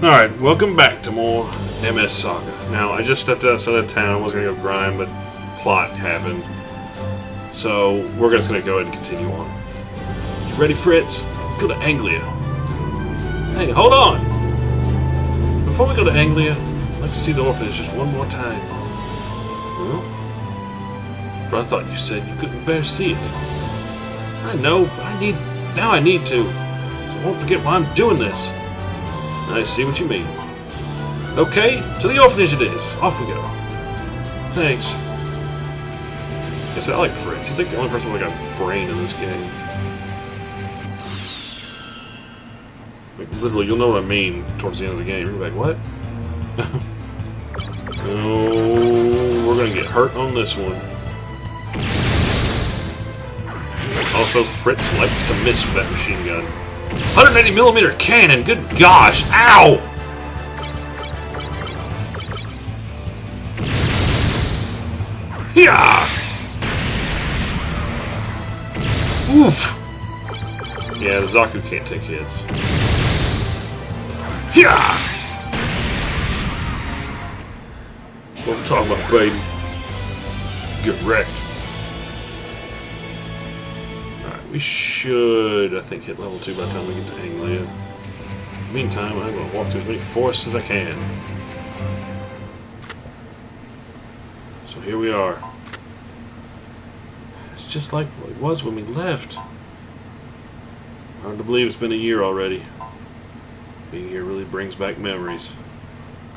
Alright, welcome back to more MS Saga. Now, I just stepped outside of town. I was going to go grind, but plot happened. So, we're just going to go ahead and continue on. You ready, Fritz? Let's go to Anglia. Hey, hold on! Before we go to Anglia, I'd like to see the orphanage just one more time. Huh? But I thought you said you couldn't bear to see it. I know, but now I need to. So I won't forget why I'm doing this. I see what you mean. Okay, to the orphanage it is. Off we go. Thanks. Yes, I like Fritz. He's like the only person with like a brain in this game. Like, literally, you'll know what I mean towards the end of the game. You're like, what? No, we're gonna get hurt on this one. Also, Fritz likes to miss with that machine gun. 180mm cannon, good gosh! Ow! Yeah! Oof! Yeah, the Zaku can't take hits. Yeah! That's what I'm talking about, baby. Get wrecked. We should, I think, hit level 2 by the time we get to Anglia. Meantime, I'm going to walk through as many forests as I can. So here we are. It's just like it was when we left. Hard to believe it's been a year already. Being here really brings back memories.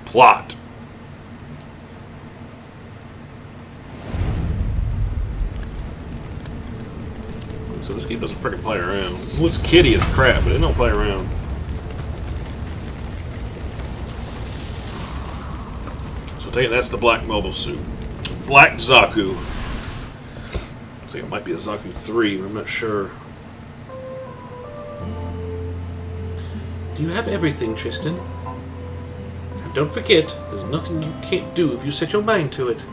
Plot! So this game doesn't freaking play around. Well, it's kitty as crap, but it don't play around. So take it that's the black mobile suit. Black Zaku. Looks like it might be a Zaku 3, but I'm not sure. Do you have everything, Tristan? And don't forget, there's nothing you can't do if you set your mind to it.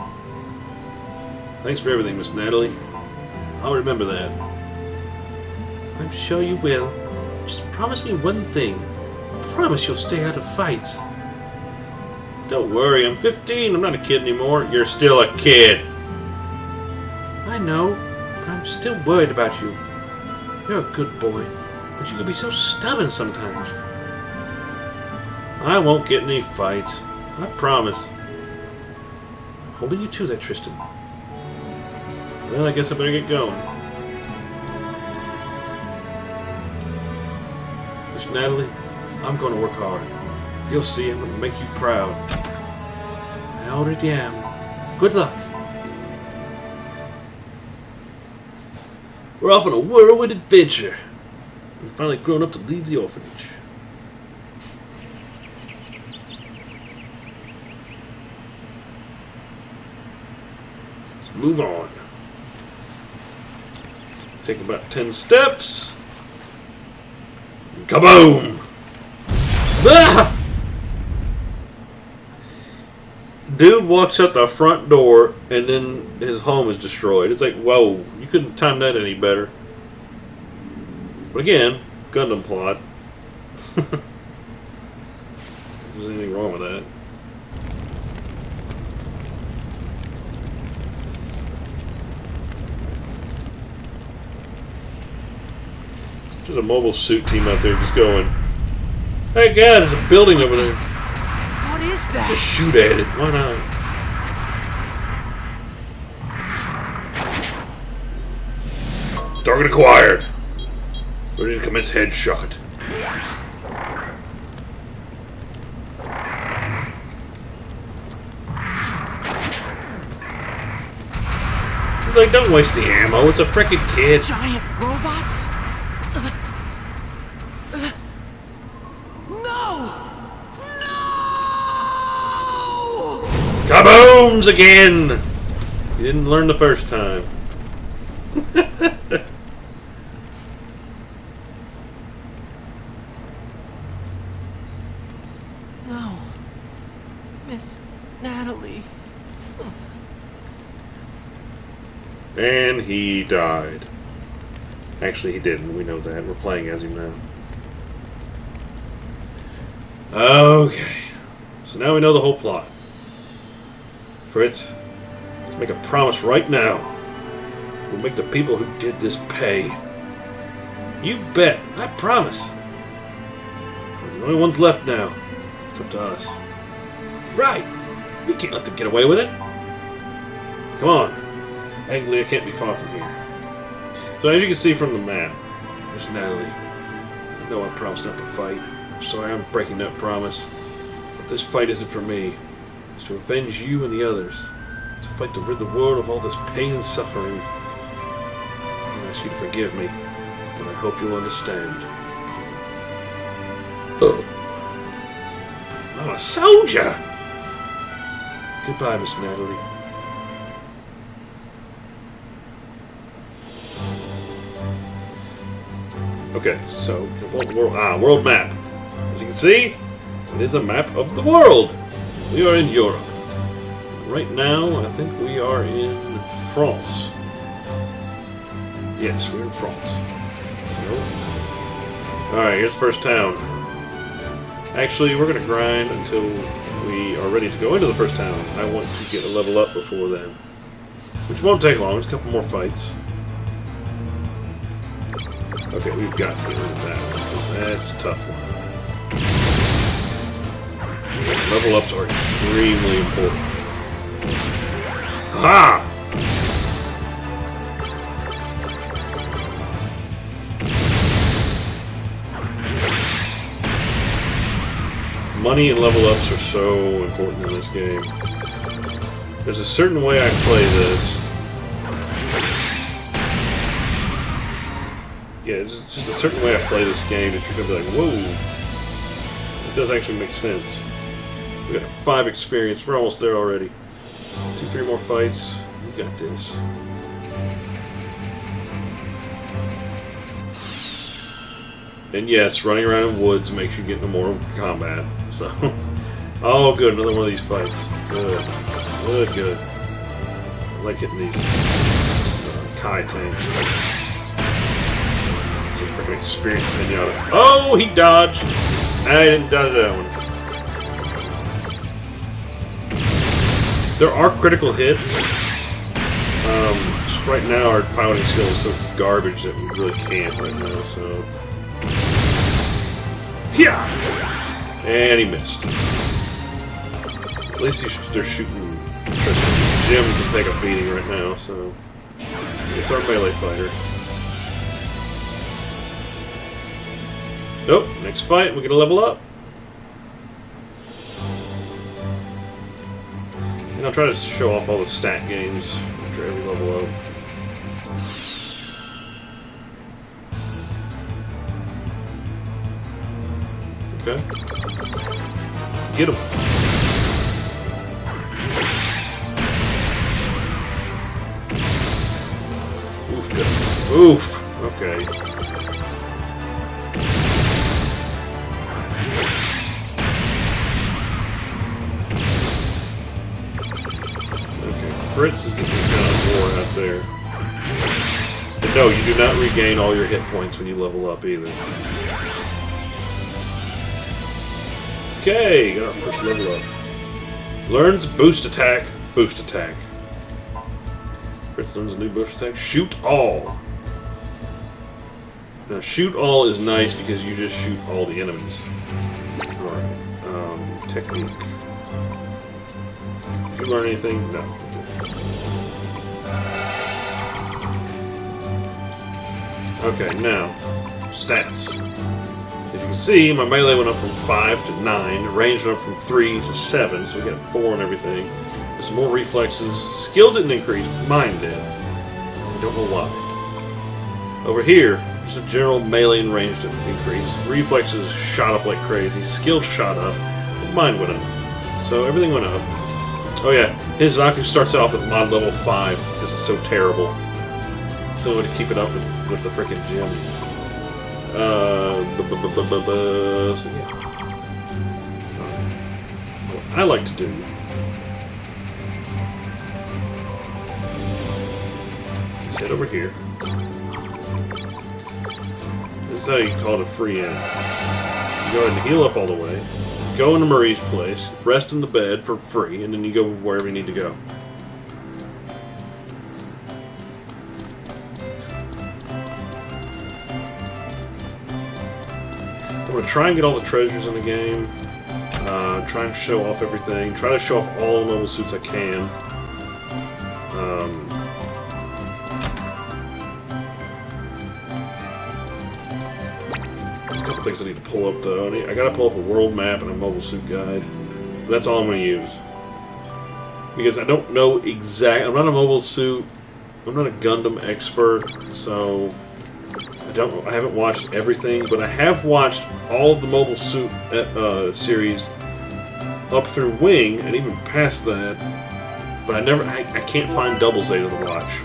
Thanks for everything, Miss Natalie. I'll remember that. I'm sure you will. Just promise me one thing. Promise you'll stay out of fights. Don't worry, I'm 15. I'm not a kid anymore. You're still a kid. I know, but I'm still worried about you. You're a good boy, but you can be so stubborn sometimes. I won't get in any fights. I promise. I'm holding you to that, Tristan. Well, I guess I better get going. Miss Natalie, I'm going to work hard. You'll see I'm going to make you proud. I already am. Good luck. We're off on a whirlwind adventure. We've finally grown up to leave the orphanage. Let's move on. Take about 10 steps. Kaboom! Ah! Dude walks out the front door and then his home is destroyed. It's like, whoa, you couldn't time that any better. But again, Gundam plot. If there's anything wrong with that. There's a mobile suit team out there just going, hey God, there's a building over there. What is that? Just shoot at it. Why not? Target acquired. Ready to commence headshot. He's like, don't waste the ammo. It's a freaking kid. Giant robots? Kabooms again! You didn't learn the first time. No. Miss Natalie. And he died. Actually, he didn't. We know that. We're playing as him now. Okay. So now we know the whole plot. Fritz, let's make a promise right now. We'll make the people who did this pay. You bet. I promise. We're the only ones left now. It's up to us. Right. We can't let them get away with it. Come on. Anglia can't be far from here. So as you can see from the map, Miss Natalie, I know I promised not to fight. I'm sorry I'm breaking that promise. But this fight isn't for me. It's to avenge you and the others. It's a fight to rid the world of all this pain and suffering. I ask you to forgive me, but I hope you'll understand. I'm a soldier! Goodbye, Miss Natalie. Okay, so world map. As you can see, it is a map of the world. We are in Europe. Right now, I think we are in France. Yes, we're in France. So, alright, here's the first town. Actually, we're going to grind until we are ready to go into the first town. I want to get a level up before then. Which won't take long, just a couple more fights. Okay, we've got to get rid of that one, because that's a tough one. Level ups are extremely important. Ha! Money and level ups are so important in this game. There's a certain way I play this. Yeah, it's just a certain way I play this game that you're going to be like, whoa. It does actually make sense. We got 5 experience. We're almost there already. 2, 3 more fights. We got this. And yes, running around in woods makes you get into more combat. So, oh good, another one of these fights. Good. Good, good. I like hitting these Kai tanks. Freaking experience pinata. Oh, he dodged! I didn't dodge that one. There are critical hits. Just right now our piloting skill is so garbage that we really can't right now, so... Yeah! And he missed. At least they're shooting Tristan. Jim can take a beating right now, so... It's our melee fighter. Nope, next fight, we're gonna level up. And I'll try to show off all the stat gains after every level up. Okay. Get him. Oof, good. Oof, okay. Fritz is getting kind of war out there. But no, you do not regain all your hit points when you level up either. Okay, got our first level up. Learns boost attack, boost attack. Fritz learns a new boost attack. Shoot all. Now, shoot all is nice because you just shoot all the enemies. Alright, technique. Did you learn anything? No. Okay, now, stats. As you can see, my melee went up from 5 to 9, range went up from 3 to 7, so we got 4 and everything. There's more reflexes. Skill didn't increase, mine did. I don't know why. Over here, there's a general melee and range increase. Reflexes shot up like crazy, skill shot up, but mine went up. So everything went up. Oh yeah, his Zaku starts off with mod level 5. This is so terrible. So to keep it up with the frickin' gym. So yeah. What I like to do is head over here. This is how you call it a free end. You go ahead and heal up all the way. go into Marie's place, rest in the bed for free, and then you go wherever you need to go. I'm going to try and get all the treasures in the game. Try and show off everything. Try to show off all the mobile suits I can. A couple things I need to pull up though. I got to pull up a world map and a mobile suit guide. That's all I'm going to use. Because I don't know exactly. I'm not a mobile suit. I'm not a Gundam expert, so I haven't watched everything, but I have watched all of the mobile suit series up through Wing and even past that. But I can't find Double Zeta to watch.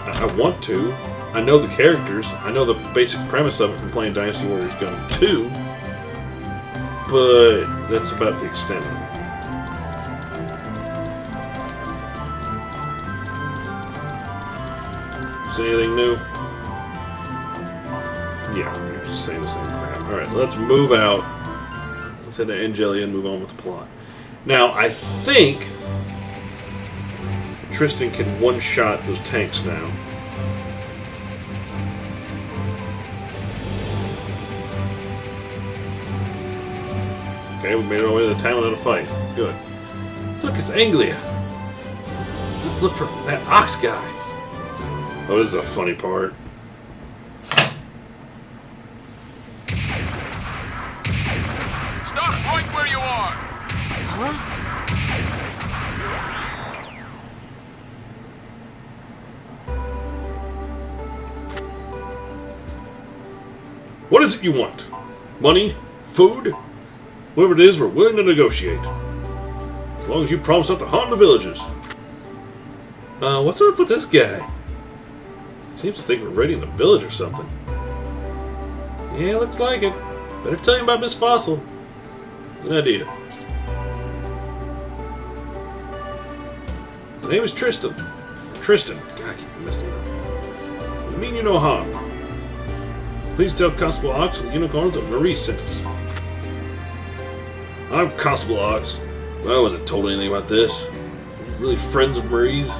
I want to. I know the characters. I know the basic premise of it from playing Dynasty Warriors Gundam 2, but that's about the extent of it. Is anything new? Yeah, you're just saying the same crap. Alright, let's move out. Let's head to Anglia and move on with the plot. Now, I think Tristan can one-shot those tanks now. Okay, we made our way to the town without a fight. Good. Look, it's Anglia. Let's look for that ox guy. Oh, this is a funny part. Stop right where you are! Huh? What is it you want? Money? Food? Whatever it is, we're willing to negotiate. As long as you promise not to harm the villagers. What's up with this guy? Seems to think we're raiding the village or something. Yeah, looks like it. Better tell him about Miss Fossil. Good idea. The name is Tristan. Tristan. God, I keep messing it up. I mean you no harm. Please tell Constable Ox and the unicorns that Marie sent us. I'm Constable Ox. I wasn't told anything about this. Are you really friends of Marie's?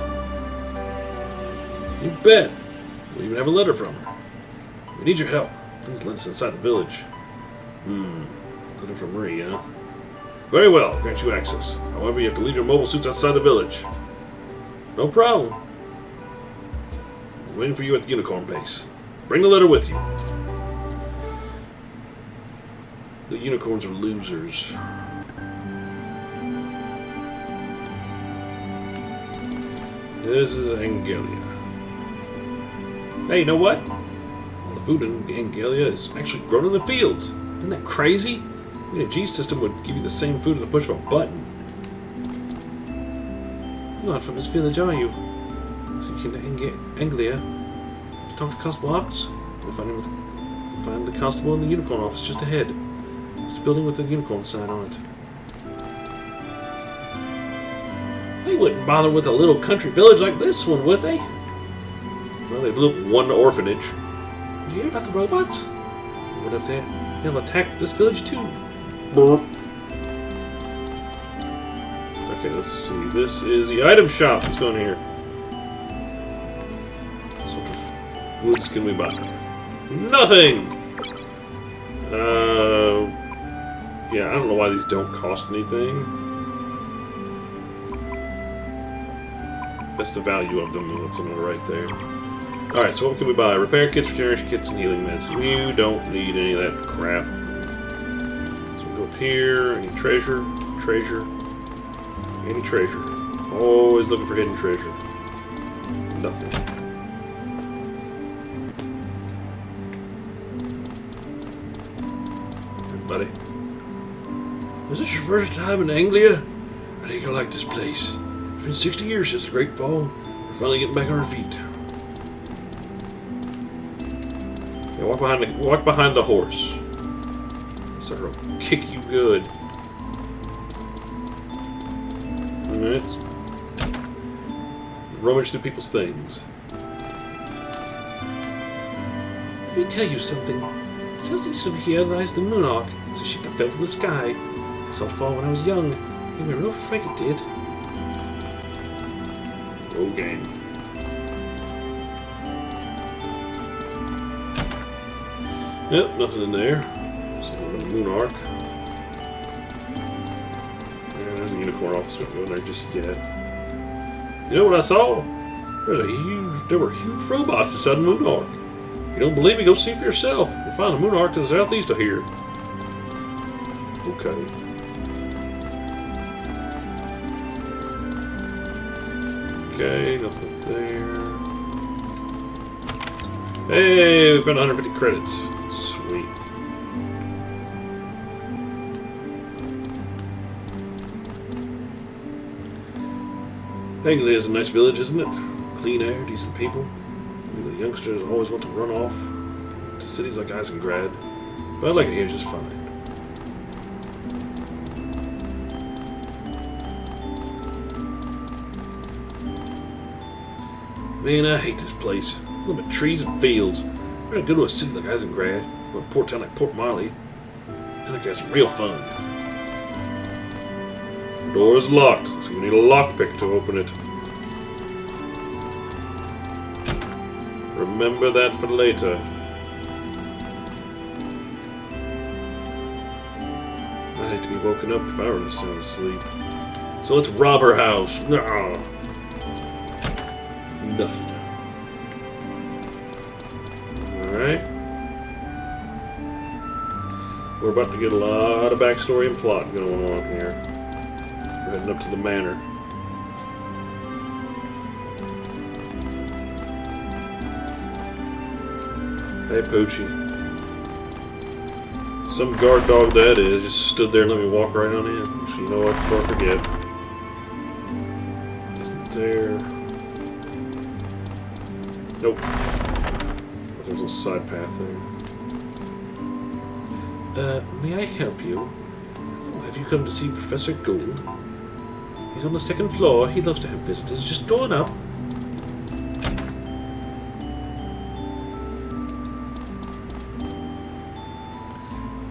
You bet. We'll even have a letter from her. We need your help. Please let us inside the village. Letter from Marie, huh? Very well. Grant you access. However, you have to leave your mobile suits outside the village. No problem. I'm waiting for you at the unicorn base. Bring the letter with you. The unicorns are losers. This is Anglia. Hey, you know what? All the food in Anglia is actually grown in the fields. Isn't that crazy? I mean, a G system would give you the same food at the push of a button. You're not from this village, are you? So you came to Anglia to talk to Constable Ox? We'll find the constable in the unicorn office just ahead. It's a building with a unicorn sign on it. They wouldn't bother with a little country village like this one, would they? Well, they blew up one orphanage. Did you hear about the robots? What if they'll attack this village too? Burp. Okay, let's see. This is the item shop. Let's go in here. So what goods can we buy? Nothing! Yeah, I don't know why these don't cost anything. That's the value of them. That's something right there. Alright, so what can we buy? Repair kits, regeneration kits, and healing meds. You don't need any of that crap. So we'll go up here. Any treasure? Treasure. Any treasure. Always looking for hidden treasure. Nothing. Hey, buddy. Is this your first time in Anglia? I think you'll like this place. It's been 60 years since the Great Fall. We're finally getting back on our feet. Yeah, walk behind the horse. So it'll kick you good. Alright. Rummage through people's things. Let me tell you something. Says he sort of realized the Moonarch. It's a ship that fell from the sky. I saw it fall when I was young. Made me real afraid it did. Roll game. Yep, nothing in there. So Moonarch. Yeah, there's a unicorn office. We won't go in there just yet. You know what I saw? There were huge robots inside the Moonarch. If you don't believe me, go see for yourself. You'll find the Moonarch to the southeast of here. Okay. Okay, nothing there. Hey, we've got 150 credits. Sweet. Anglia is a nice village, isn't it? Clean air, decent people. The youngsters always want to run off to cities like Eisengrad, but I like it here just fine. Man, I hate this place. Nothing but trees and fields. We're gonna go to a city like Eisengrad, or a port town like Port Marley. I think that's real fun. The door is locked, so you need a lockpick to open it. Remember that for later. I'd hate to be woken up if I were to sound asleep. So let's rob her house. No. Nothing. Alright. We're about to get a lot of backstory and plot going on here. We're heading up to the manor. Hey, Poochie. Some guard dog that is just stood there and let me walk right on in. So you know what, before I forget. Isn't there... Nope. But there's a side path there. May I help you? Oh, have you come to see Professor Gould? He's on the second floor. He loves to have visitors. Just go on up.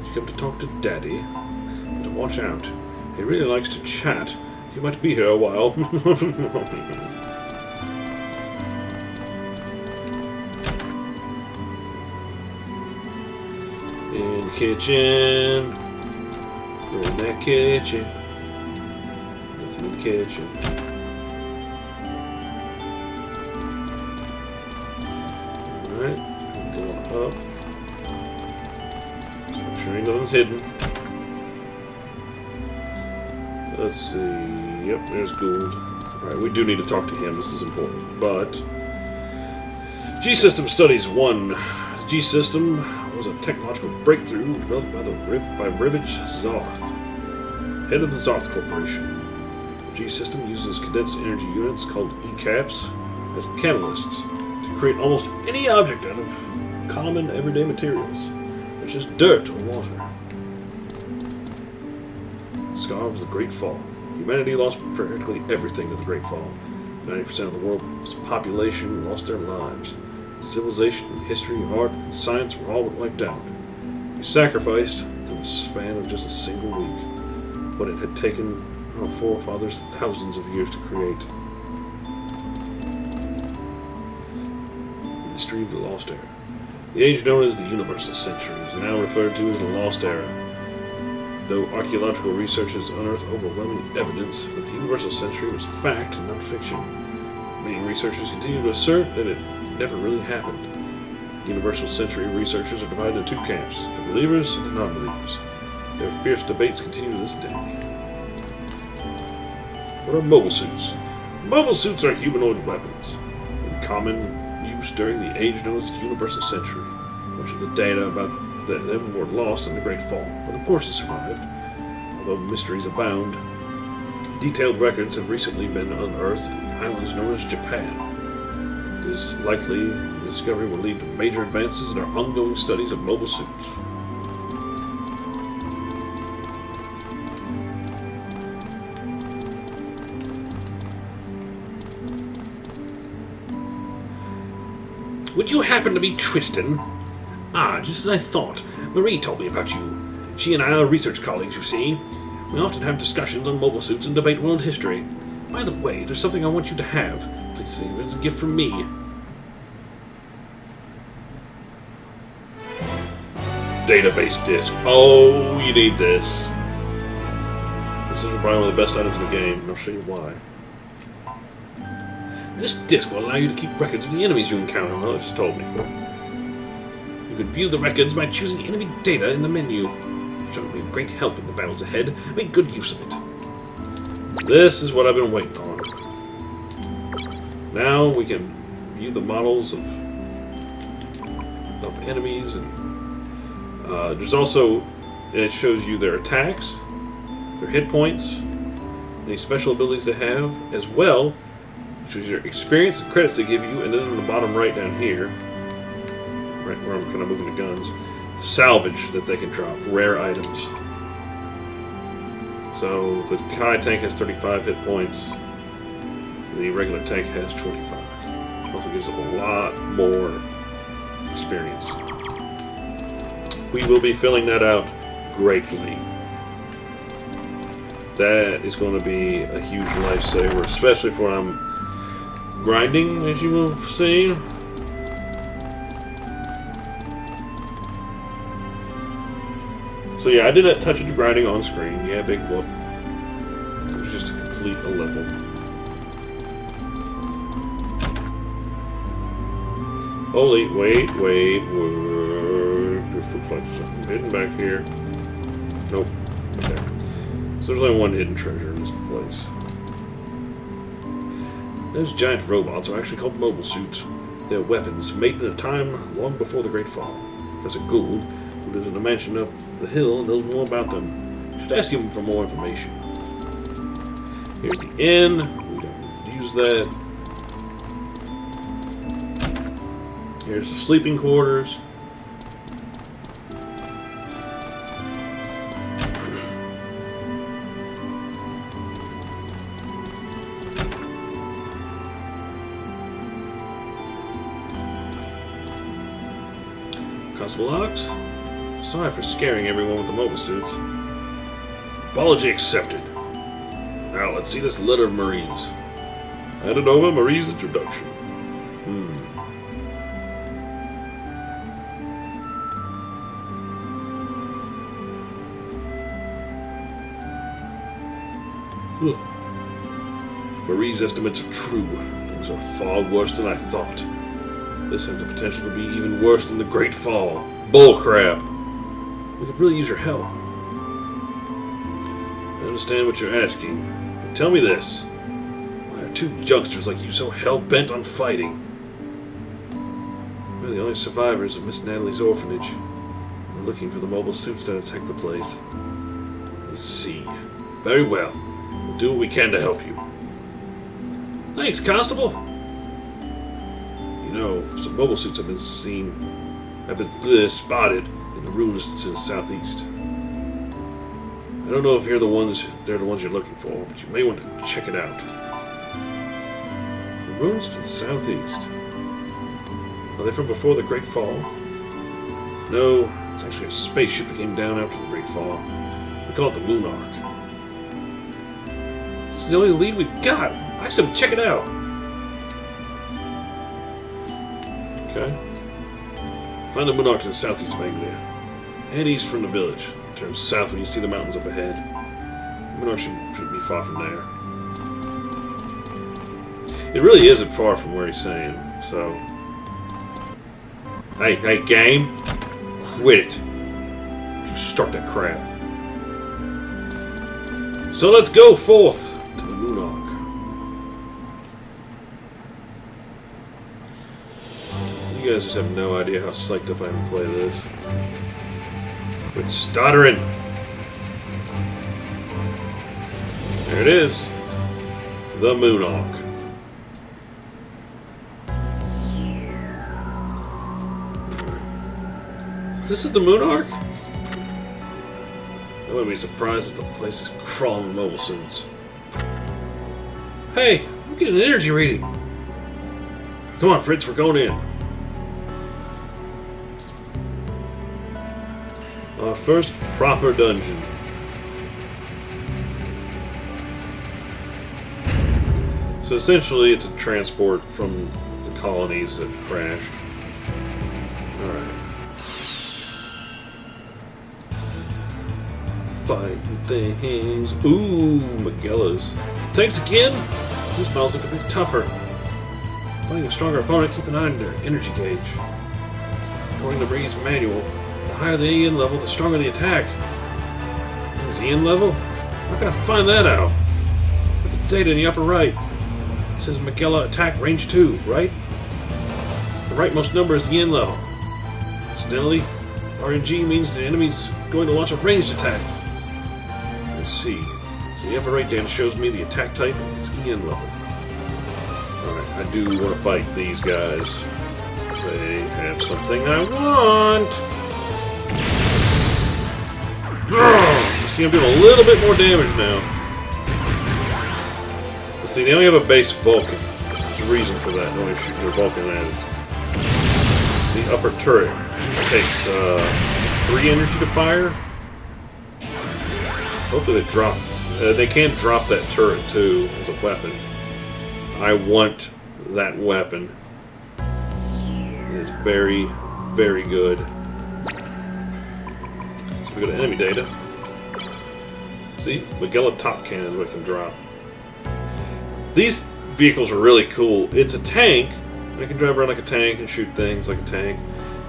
You come to talk to Daddy. But watch out. He really likes to chat. He might be here a while. In the kitchen. Go in that kitchen. Nothing in the kitchen. Alright. Go up. Just make sure ain't nothing's hidden. Let's see. Yep, there's Gould. Alright, we do need to talk to him. This is important. But G-System Studies 1. G-System was a technological breakthrough developed by Rivage Zarth, head of the Zarth Corporation. The G-System uses condensed energy units called E-caps as catalysts to create almost any object out of common everyday materials, such as dirt or water. Scar was the Great Fall. Humanity lost practically everything to the Great Fall. 90% of the world's population lost their lives. Civilization, history, art, and science were all but wiped out. We sacrificed within the span of just a single week what it had taken our forefathers thousands of years to create. The Mystery of the Lost Era. The age known as the Universal Century is now referred to as the Lost Era. Though archaeological research has unearthed overwhelming evidence that the Universal Century was fact and not fiction, many researchers continue to assert that it never really happened. Universal Century researchers are divided into two camps, the believers and the non-believers. Their fierce debates continue to this day. What are mobile suits? Mobile suits are humanoid weapons, in common use during the age known as the Universal Century. Much of the data about them were lost in the Great Fall, but of course it survived. Although mysteries abound, detailed records have recently been unearthed in islands known as Japan. It is likely the discovery will lead to major advances in our ongoing studies of mobile suits. Would you happen to be Tristan? Ah, just as I thought. Marie told me about you. She and I are research colleagues, you see. We often have discussions on mobile suits and debate world history. By the way, there's something I want you to have. Please save it as a gift from me. Database disk. Oh, you need this. This is probably one of the best items in the game, and I'll show you why. This disk will allow you to keep records of the enemies you encounter. Well, it just told me. You can view the records by choosing enemy data in the menu. Which will be a great help in the battles ahead. Make good use of it. This is what I've been waiting on. Now we can view the models of enemies, and there's also, it shows you their attacks, their hit points, any special abilities they have, as well, which is your experience and credits they give you, and then in the bottom right down here, right where I'm kind of moving the guns, salvage that they can drop, rare items. So the Kai tank has 35 hit points, the regular tank has 25. Also gives a lot more experience. We will be filling that out greatly. That is going to be a huge lifesaver, especially for when I'm grinding, as you will see. So yeah, I did a touch of the grinding on screen. Yeah, big whoop. It was just to complete a level. Holy, wait. This looks like something hidden back here. Nope. Okay. So there's only one hidden treasure in this place. Those giant robots are actually called mobile suits. They're weapons made in a time long before the Great Fall. Professor Gould, who lives in a mansion up the hill, knows more about them. You should ask him for more information. Here's the inn. We don't use that. Here's the sleeping quarters. Constable Ox, sorry for scaring everyone with the mobile suits. Apology accepted. Now let's see this letter of Marie's. Handed over Marie's introduction. Marie's estimates are true. Things are far worse than I thought. This has the potential to be even worse than the Great Fall. Bullcrap. We could really use your help. I understand what you're asking, but tell me this. Why are two youngsters like you so hell-bent on fighting? We're the only survivors of Miss Natalie's orphanage. We're looking for the mobile suits that attacked the place. Let's see. Very well. We'll do what we can to help you. Thanks, Constable. You know, some mobile suits have been spotted in the ruins to the southeast. I don't know if they're the ones you're looking for, but you may want to check it out. The ruins to the southeast. Are they from before the Great Fall? No, it's actually a spaceship that came down after the Great Fall. We call it the Moon Ark. This is the only lead we've got. I said check it out. Okay. Find the Moon Ark to the southeast of Anglia. Head east from the village. Turn south when you see the mountains up ahead. The Moon Ark shouldn't be far from there. It really isn't far from where he's saying, so... Hey, game! Quit it! Just start that crap. So let's go forth to the Moon Ark. You guys just have no idea how psyched up I am to play this. Quit stuttering! There it is. The Moon Ark. This is the Moon Ark? I wouldn't be surprised if the place is crawling with mobile suits. Hey, I'm getting an energy reading. Come on, Fritz, we're going in. Our first proper dungeon. So essentially, it's a transport from the colonies that crashed. Alright. Fighting things. Ooh, Magellas. Tanks again? These battles look a bit tougher. Fighting a stronger opponent, keep an eye on their energy gauge. According to Ray's manual, the higher the EN level, the stronger the attack. There's EN level? How can I find that out? Look at the data in the upper right. It says Magella attack range 2, right? The rightmost number is the EN level. Incidentally, RNG means the enemy's going to launch a ranged attack. Let's see. So the upper right data shows me the attack type is EN level. Alright, I do want to fight these guys. They have something I want. See, I'm doing a little bit more damage now. But see, they only have a base Vulcan. There's a reason for that. They only shoot their Vulcan as. The upper turret takes 3 energy to fire. Hopefully they drop. They can drop that turret too as a weapon. I want that weapon. It's very, very good. So we go to enemy data. See, Magella top cannon is what it can drop. These vehicles are really cool. It's a tank. It can drive around like a tank and shoot things like a tank.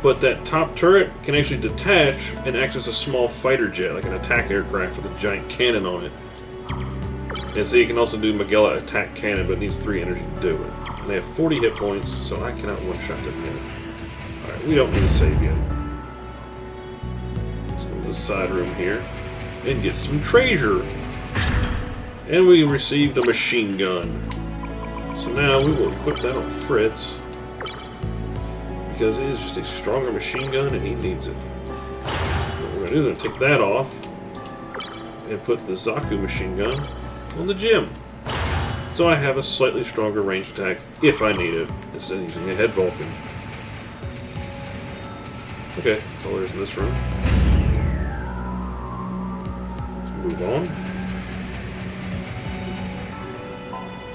But that top turret can actually detach and act as a small fighter jet, like an attack aircraft with a giant cannon on it. And so you can also do Magella attack cannon, but it needs 3 energy to do it. And they have 40 hit points, so I cannot one-shot them yet. Alright, we don't need to save yet. Let's go to the side room here and get some treasure. And we received a machine gun. So now we will equip that on Fritz. Because it is just a stronger machine gun and he needs it. What we're going to do is take that off and put the Zaku machine gun on the gym. So I have a slightly stronger ranged attack if I need it, instead of using a head Vulcan. Okay, that's all there is in this room. Let's move on.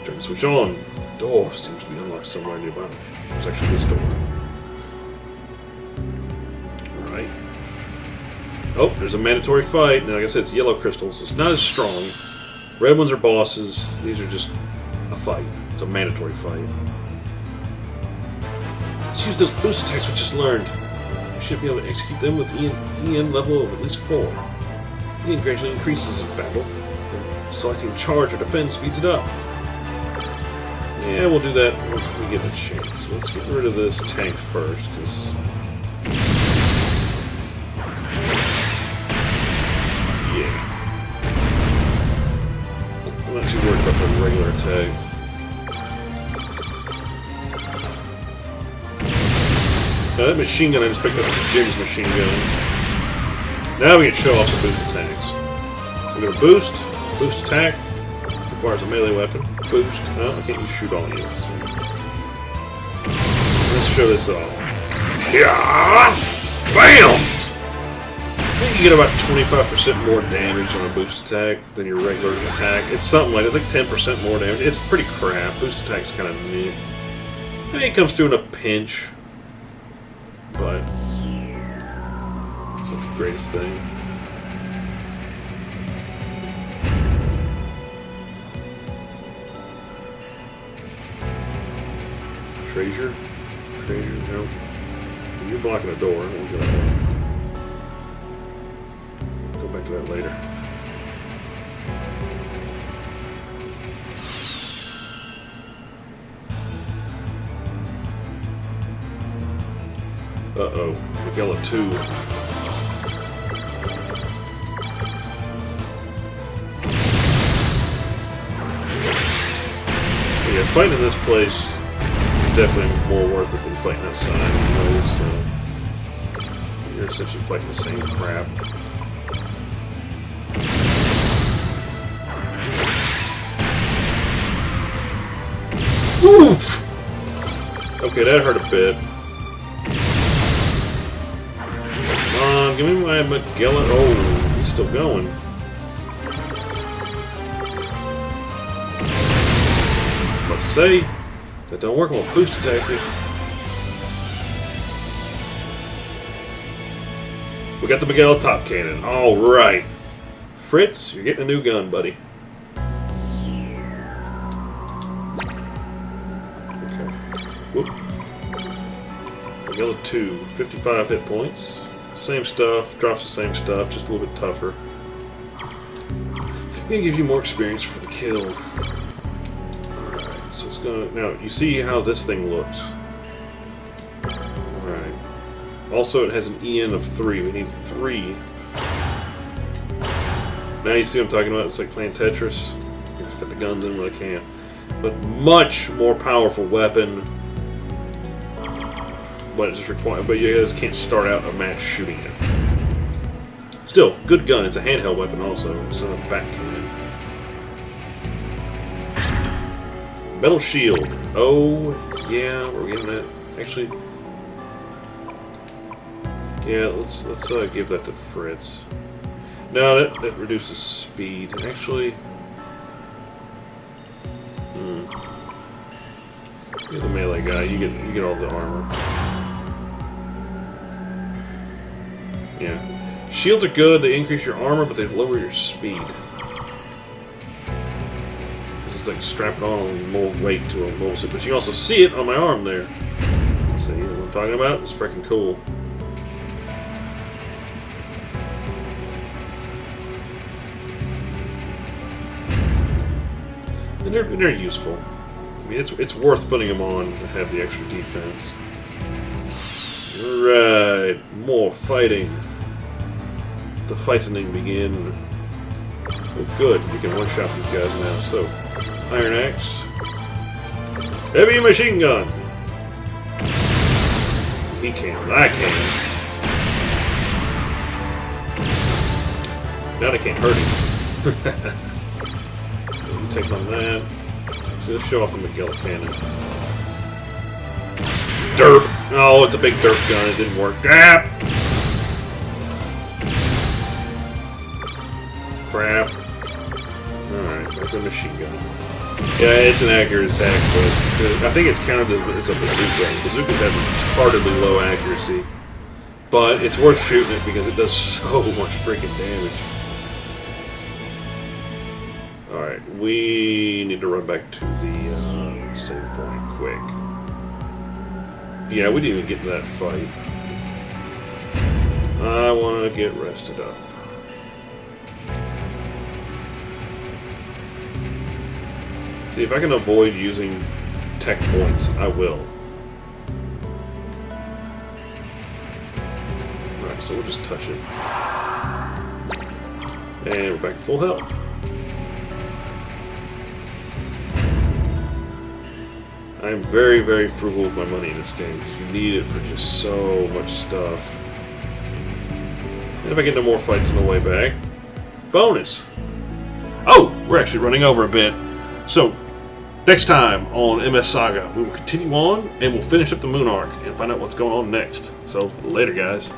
Turn the switch on. Door seems to be unlocked somewhere nearby. There's actually this door. Alright. Oh, there's a mandatory fight. Now, like I said, it's yellow crystals. It's not as strong. Red ones are bosses. These are just a fight. It's a mandatory fight. Let's use those boost attacks we just learned. We should be able to execute them with EN level of at least 4. EN gradually increases in battle. And selecting charge or defense speeds it up. Yeah, we'll do that once we get a chance. Let's get rid of this tank first, because... yeah. I'm not too worried about the regular attack. Now that machine gun I just picked up from Jim's machine gun. Now we can show off some boost attacks. So we're going to boost attack, requires a melee weapon, boost, oh, I can't use shoot all units. Let's show this off. Yeah! Bam! I think you get about 25% more damage on a boost attack than your regular attack. It's something like, it's like 10% more damage. It's pretty crap. Boost attack's kind of meh. I think it comes through in a pinch. But it's not the greatest thing. Treasure? Nope. You're blocking a door. We'll go back to that later. Uh-oh. Magella 2. Yeah, fighting in this place is definitely more worth it than fighting outside. So you're essentially fighting the same crap. Oof! Okay, that hurt a bit. Come on. on, give me my Magellan. Oh, he's still going. About to say, that don't work. I'm gonna boost attack you. We got the Magellan top cannon. Alright. Fritz, you're getting a new gun, buddy. Okay. Whoop. Magellan 2, 55 hit points. Same stuff, drops the same stuff, just a little bit tougher. Gonna give you more experience for the kill. Alright, so it's gonna. Now, you see how this thing looks. Alright. Also, it has an EN of 3. We need 3. Now you see what I'm talking about? It's like playing Tetris. You can fit the guns in where I can. But much more powerful weapon. But it just requires. But you guys can't start out a match shooting it. Still, good gun. It's a handheld weapon also. It's not a back cannon. Metal shield. Oh yeah, we're getting that. Actually, yeah. Let's give that to Fritz. No, that reduces speed. Actually, you're the melee guy. You get all the armor. Yeah, shields are good. They increase your armor, but they lower your speed. It's like strapping on more weight to a mobile suit. But you can also see it on my arm there. See what I'm talking about? It's freaking cool. And they're useful. I mean, it's worth putting them on to have the extra defense. Right, more fighting. The fighting begin. Oh, good. We can one-shot these guys now. So, Iron Axe, heavy machine gun. He can. I can. Now they can't hurt him. Take on that. So let's show off the Magellan cannon. Derp! Oh, it's a big derp gun. It didn't work. Ah! Crap. Alright, that's a machine gun. Yeah, it's an accurate attack, but I think it's counted as a bazooka. Bazookas have retardedly low accuracy. But it's worth shooting it because it does so much freaking damage. Alright, we need to run back to the save point quick. Yeah, we didn't even get into that fight. I want to get rested up. See, if I can avoid using tech points, I will. Alright, so we'll just touch it. And we're back to full health. I'm very, very frugal with my money in this game because you need it for just so much stuff. And if I get into more fights on the way back, bonus! Oh, we're actually running over a bit. So, next time on MS Saga, we will continue on and we'll finish up the Moon Arc and find out what's going on next. So, later guys.